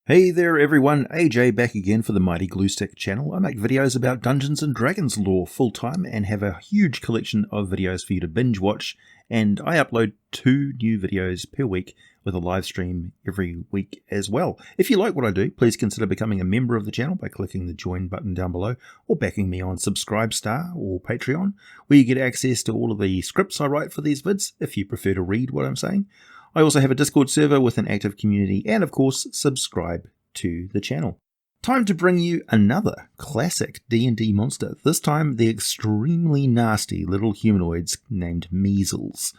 Hey there everyone, AJ back again for the mystara channel. I make videos about Dungeons & Dragons lore full time and have a huge collection of videos for you to binge watch, and I upload 2 new videos per week with a live stream every week as well. If you like what I do, please consider becoming a member of the channel by clicking the join button down below or backing me on Subscribestar or Patreon, where you get access to all of the scripts I write for these vids if you prefer to read what I'm saying. I also have a Discord server with an active community, and of course, subscribe to the channel. Time to bring you another classic D&D monster, this time the extremely nasty little humanoids named Meazels.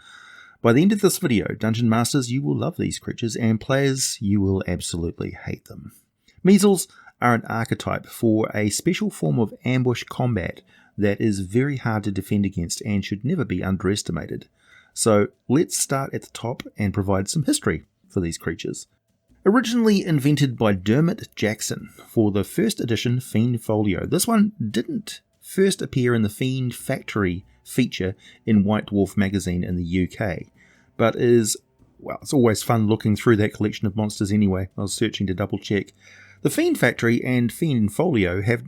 By the end of this video, Dungeon Masters, you will love these creatures, and players, you will absolutely hate them. Meazels are an archetype for a special form of ambush combat that is very hard to defend against and should never be underestimated. So let's start at the top and provide some history for these creatures. Originally invented by Dermot Jackson for the first edition Fiend folio, this one didn't first appear in the Fiend Factory feature in White Dwarf magazine in the UK, but is, well, it's always fun looking through that collection of monsters anyway. I was searching to double check. The Fiend Factory and Fiend folio have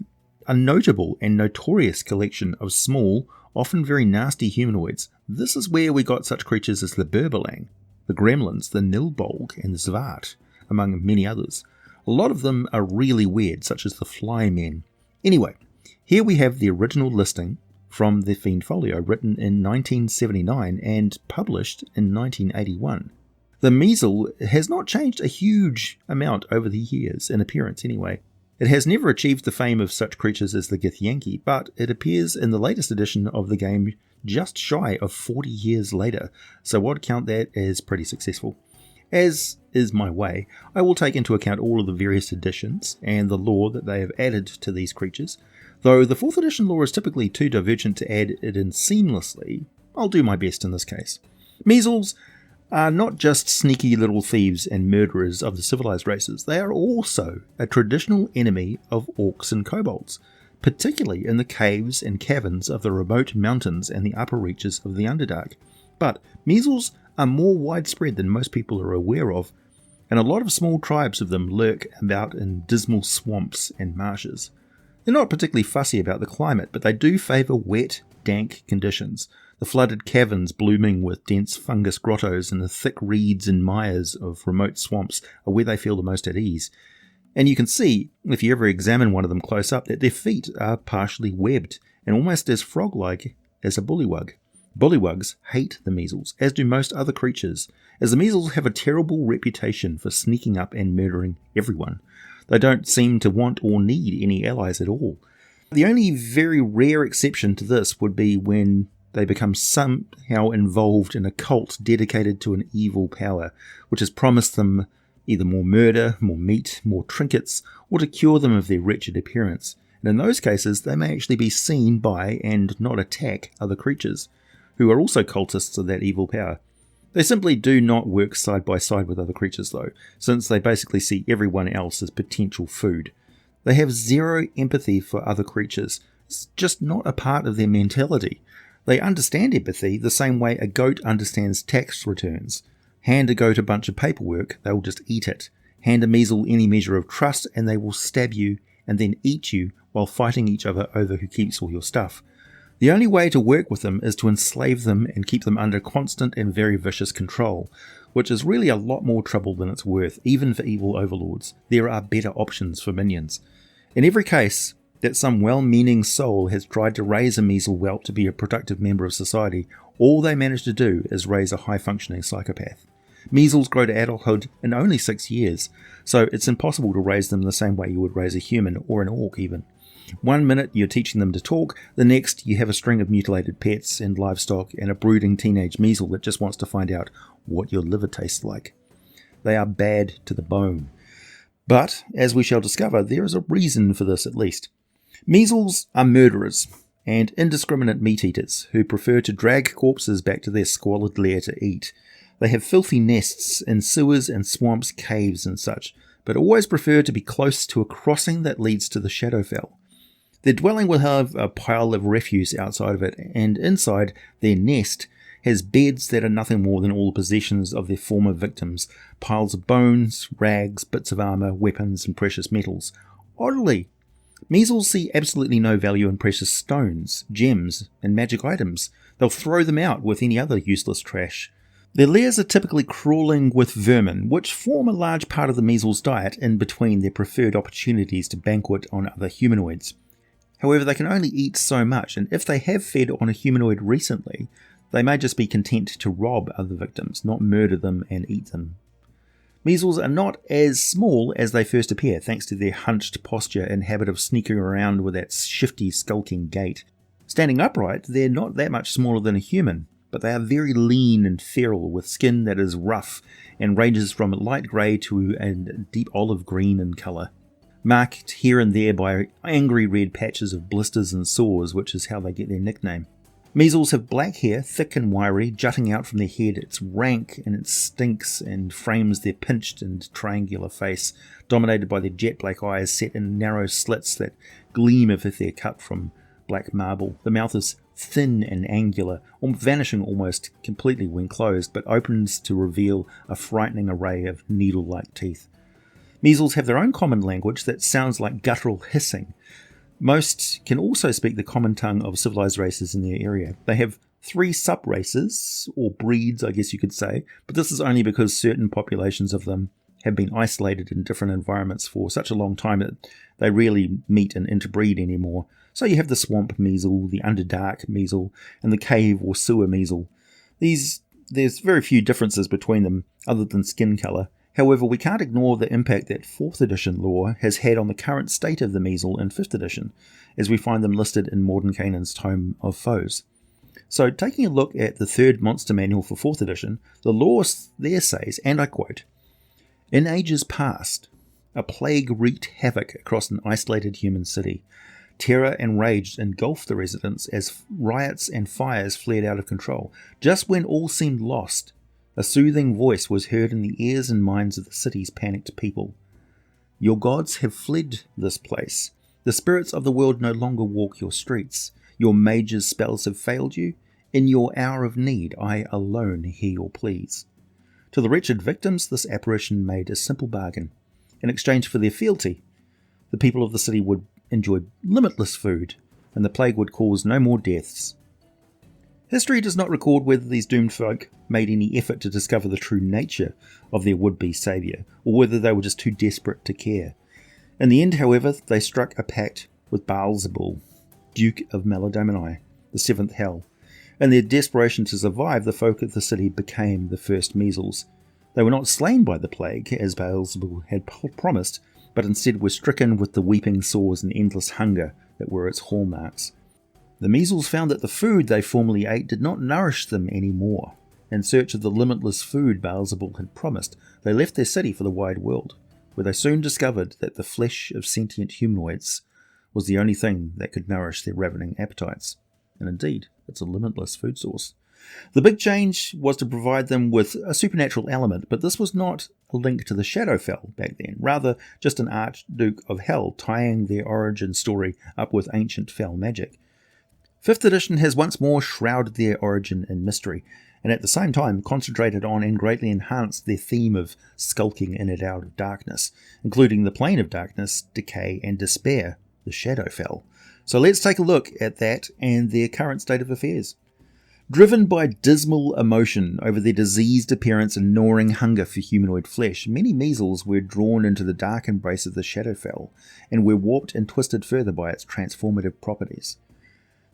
a notable and notorious collection of small, often very nasty humanoids. This is where we got such creatures as the Burbalang, the Gremlins, the Nilbolg, and the Zvart, among many others. A lot of them are really weird, such as the Flymen. Anyway, here we have the original listing from the Fiend folio, written in 1979 and published in 1981. The Meazel has not changed a huge amount over the years, in appearance anyway. It has never achieved the fame of such creatures as the Githyanki, but it appears in the latest edition of the game just shy of 40 years later, so I'd count that as pretty successful. As is my way, I will take into account all of the various editions and the lore that they have added to these creatures. Though the 4th edition lore is typically too divergent to add it in seamlessly, I'll do my best in this case. Meazels are not just sneaky little thieves and murderers of the civilized races, they are also a traditional enemy of orcs and kobolds, particularly in the caves and caverns of the remote mountains and the upper reaches of the Underdark. But Meazels are more widespread than most people are aware of, and a lot of small tribes of them lurk about in dismal swamps and marshes. They're not particularly fussy about the climate, but they do favour wet, dank conditions. The flooded caverns blooming with dense fungus grottos and the thick reeds and mires of remote swamps are where they feel the most at ease. And you can see, if you ever examine one of them close up, that their feet are partially webbed and almost as frog-like as a bullywug. Bullywugs hate the Meazels, as do most other creatures, as the Meazels have a terrible reputation for sneaking up and murdering everyone. They don't seem to want or need any allies at all. The only very rare exception to this would be when they become somehow involved in a cult dedicated to an evil power, which has promised them either more murder, more meat, more trinkets, or to cure them of their wretched appearance. And in those cases, they may actually be seen by and not attack other creatures, who are also cultists of that evil power. They simply do not work side by side with other creatures though, since they basically see everyone else as potential food. They have zero empathy for other creatures. It's just not a part of their mentality. They understand empathy the same way a goat understands tax returns. Hand a goat a bunch of paperwork, they will just eat it. Hand a Meazel any measure of trust and they will stab you and then eat you while fighting each other over who keeps all your stuff. The only way to work with them is to enslave them and keep them under constant and very vicious control, which is really a lot more trouble than it's worth, even for evil overlords. There are better options for minions. In every case that some well-meaning soul has tried to raise a Meazel whelp to be a productive member of society, all they manage to do is raise a high-functioning psychopath. Meazels grow to adulthood in only 6 years, so it's impossible to raise them the same way you would raise a human or an orc even. 1 minute you're teaching them to talk, the next you have a string of mutilated pets and livestock and a brooding teenage Meazel that just wants to find out what your liver tastes like. They are bad to the bone. But, as we shall discover, there is a reason for this at least. Meazels are murderers and indiscriminate meat-eaters who prefer to drag corpses back to their squalid lair to eat. They have filthy nests in sewers and swamps, caves and such, but always prefer to be close to a crossing that leads to the Shadowfell. Their dwelling will have a pile of refuse outside of it, and inside their nest has beds that are nothing more than all the possessions of their former victims, piles of bones, rags, bits of armour, weapons and precious metals. Oddly, Meazels see absolutely no value in precious stones, gems and magic items. They'll throw them out with any other useless trash. Their lairs are typically crawling with vermin, which form a large part of the Meazels' diet in between their preferred opportunities to banquet on other humanoids. However, they can only eat so much, and if they have fed on a humanoid recently, they may just be content to rob other victims, not murder them and eat them. Meazels are not as small as they first appear, thanks to their hunched posture and habit of sneaking around with that shifty, skulking gait. Standing upright, they're not that much smaller than a human, but they are very lean and feral, with skin that is rough and ranges from light grey to a deep olive green in colour, marked here and there by angry red patches of blisters and sores, which is how they get their nickname. Meazels have black hair, thick and wiry, jutting out from their head. It's rank and it stinks and frames their pinched and triangular face, dominated by their jet black eyes set in narrow slits that gleam as if they're cut from black marble. The mouth is thin and angular, vanishing almost completely when closed, but opens to reveal a frightening array of needle-like teeth. Meazels have their own common language that sounds like guttural hissing. Most can also speak the common tongue of civilized races in their area. They have 3 sub-races, or breeds I guess you could say, but this is only because certain populations of them have been isolated in different environments for such a long time that they rarely meet and interbreed anymore. So you have the swamp Meazel, the Underdark Meazel, and the cave or sewer Meazel. There's very few differences between them other than skin colour. However, we can't ignore the impact that 4th edition lore has had on the current state of the Meazel in 5th edition, as we find them listed in Mordenkainen's Tome of Foes. So, taking a look at the 3rd monster manual for 4th edition, the lore there says, and I quote, "In ages past, a plague wreaked havoc across an isolated human city. Terror and rage engulfed the residents as riots and fires flared out of control. Just when all seemed lost, a soothing voice was heard in the ears and minds of the city's panicked people. Your gods have fled this place. The spirits of the world no longer walk your streets. Your mages' spells have failed you. In your hour of need, I alone hear your pleas." To the wretched victims, this apparition made a simple bargain. In exchange for their fealty, the people of the city would enjoy limitless food, and the plague would cause no more deaths. History does not record whether these doomed folk made any effort to discover the true nature of their would-be saviour, or whether they were just too desperate to care. In the end, however, they struck a pact with Baalzebul, Duke of Melodamni, the 7th Hell. In their desperation to survive, the folk of the city became the first Meazels. They were not slain by the plague, as Baalzebul had promised, but instead were stricken with the weeping sores and endless hunger that were its hallmarks. The Meazels found that the food they formerly ate did not nourish them anymore. In search of the limitless food Baalzebul had promised, they left their city for the wide world, where they soon discovered that the flesh of sentient humanoids was the only thing that could nourish their ravening appetites. And indeed, it's a limitless food source. The big change was to provide them with a supernatural element, but this was not a link to the Shadowfell back then, rather just an Archduke of Hell tying their origin story up with ancient fell magic. 5th edition has once more shrouded their origin in mystery, and at the same time concentrated on and greatly enhanced their theme of skulking in and out of darkness, including the plane of darkness, decay and despair, the Shadowfell. So let's take a look at that and their current state of affairs. Driven by dismal emotion over their diseased appearance and gnawing hunger for humanoid flesh, many Meazels were drawn into the dark embrace of the Shadowfell, and were warped and twisted further by its transformative properties.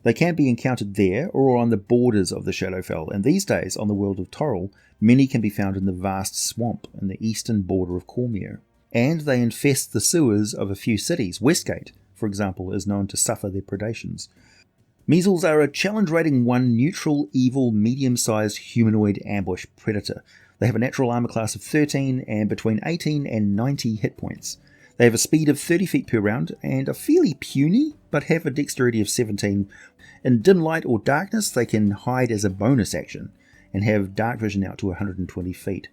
They can be encountered there or on the borders of the Shadowfell, and these days on the world of Toril, many can be found in the vast swamp in the eastern border of Cormyr. And they infest the sewers of a few cities. Westgate, for example, is known to suffer their predations. Meazels are a challenge rating 1 neutral, evil, medium-sized humanoid ambush predator. They have a natural armor class of 13 and between 18 and 90 hit points. They have a speed of 30 feet per round and are fairly puny, but have a dexterity of 17. In dim light or darkness, they can hide as a bonus action and have dark vision out to 120 feet.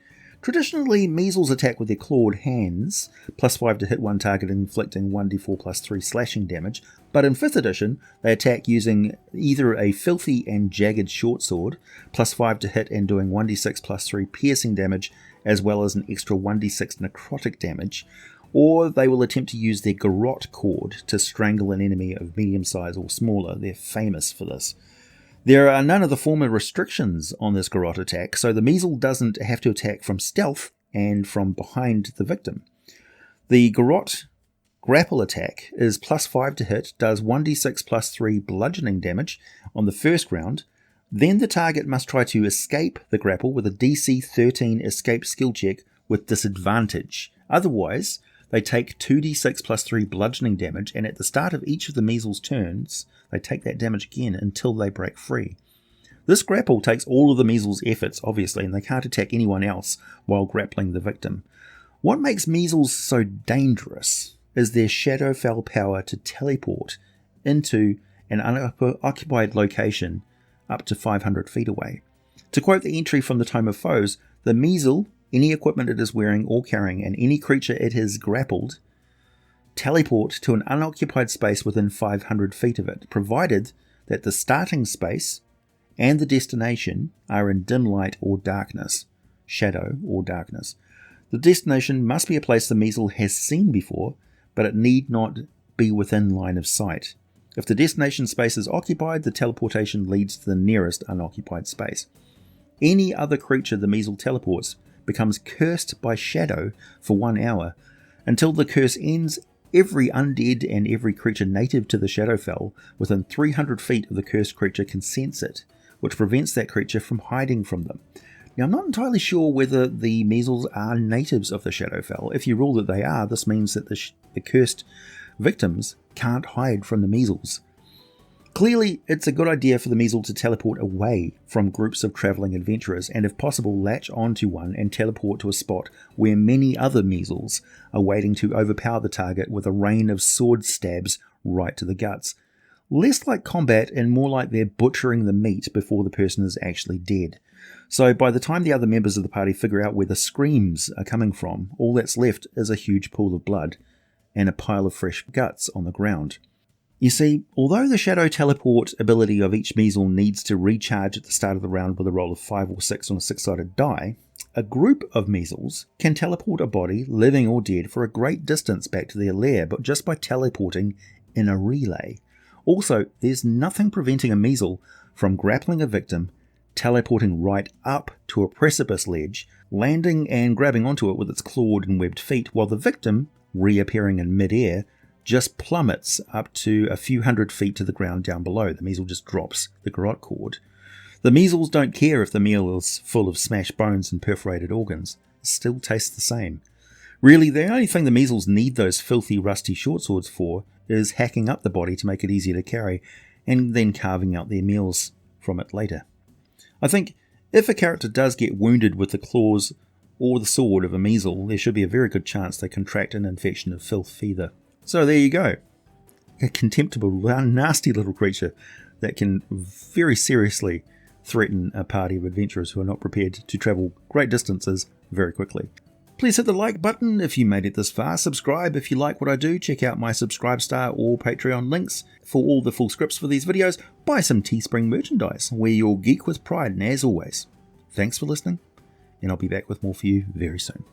Traditionally, Meazels attack with their clawed hands, +5 to hit one target inflicting 1d4 plus 3 slashing damage, but in 5th edition they attack using either a filthy and jagged short sword, +5 to hit and doing 1d6 plus 3 piercing damage, as well as an extra 1d6 necrotic damage, or they will attempt to use their garrote cord to strangle an enemy of medium size or smaller. They're famous for this. There are none of the former restrictions on this garrote attack, so the Meazel doesn't have to attack from stealth and from behind the victim. The garrote grapple attack is +5 to hit, does 1d6 plus 3 bludgeoning damage on the first round. Then the target must try to escape the grapple with a DC 13 escape skill check with disadvantage. Otherwise, they take 2d6 plus 3 bludgeoning damage, and at the start of each of the Meazels' turns, they take that damage again until they break free. This grapple takes all of the Meazels' efforts, obviously, and they can't attack anyone else while grappling the victim. What makes Meazels so dangerous is their Shadowfell power to teleport into an unoccupied location up to 500 feet away. To quote the entry from the Tome of Foes, the Meazel, any equipment it is wearing or carrying, and any creature it has grappled, teleport to an unoccupied space within 500 feet of it, provided that the starting space and the destination are in dim light or darkness, shadow or darkness. The destination must be a place the Meazel has seen before, but it need not be within line of sight. If the destination space is occupied, the teleportation leads to the nearest unoccupied space. Any other creature the Meazel teleports becomes cursed by shadow for 1 hour. Until the curse ends, every undead and every creature native to the Shadowfell within 300 feet of the cursed creature can sense it, which prevents that creature from hiding from them. Now, I'm not entirely sure whether the Meazels are natives of the Shadowfell. If you rule that they are, this means that the cursed victims can't hide from the Meazels. Clearly, it's a good idea for the Meazel to teleport away from groups of travelling adventurers, and if possible latch onto one and teleport to a spot where many other Meazels are waiting to overpower the target with a rain of sword stabs right to the guts. Less like combat and more like they're butchering the meat before the person is actually dead. So by the time the other members of the party figure out where the screams are coming from, all that's left is a huge pool of blood and a pile of fresh guts on the ground. You see, although the shadow teleport ability of each Meazel needs to recharge at the start of the round with a roll of 5 or 6 on a 6-sided die, a group of Meazels can teleport a body, living or dead, for a great distance back to their lair, but just by teleporting in a relay. Also, there's nothing preventing a Meazel from grappling a victim, teleporting right up to a precipice ledge, landing and grabbing onto it with its clawed and webbed feet, while the victim, reappearing in mid-air, just plummets up to a few hundred feet to the ground down below. The Meazel just drops the garrote cord. The Meazels don't care if the meal is full of smashed bones and perforated organs. It still tastes the same. Really, the only thing the Meazels need those filthy, rusty short swords for is hacking up the body to make it easier to carry, and then carving out their meals from it later. I think if a character does get wounded with the claws or the sword of a Meazel, there should be a very good chance they contract an infection of filth fever. So there you go. A contemptible, nasty little creature that can very seriously threaten a party of adventurers who are not prepared to travel great distances very quickly. Please hit the like button if you made it this far. Subscribe if you like what I do. Check out my Subscribestar or Patreon links for all the full scripts for these videos. Buy some Teespring merchandise. Wear your geek with pride, and as always, thanks for listening, and I'll be back with more for you very soon.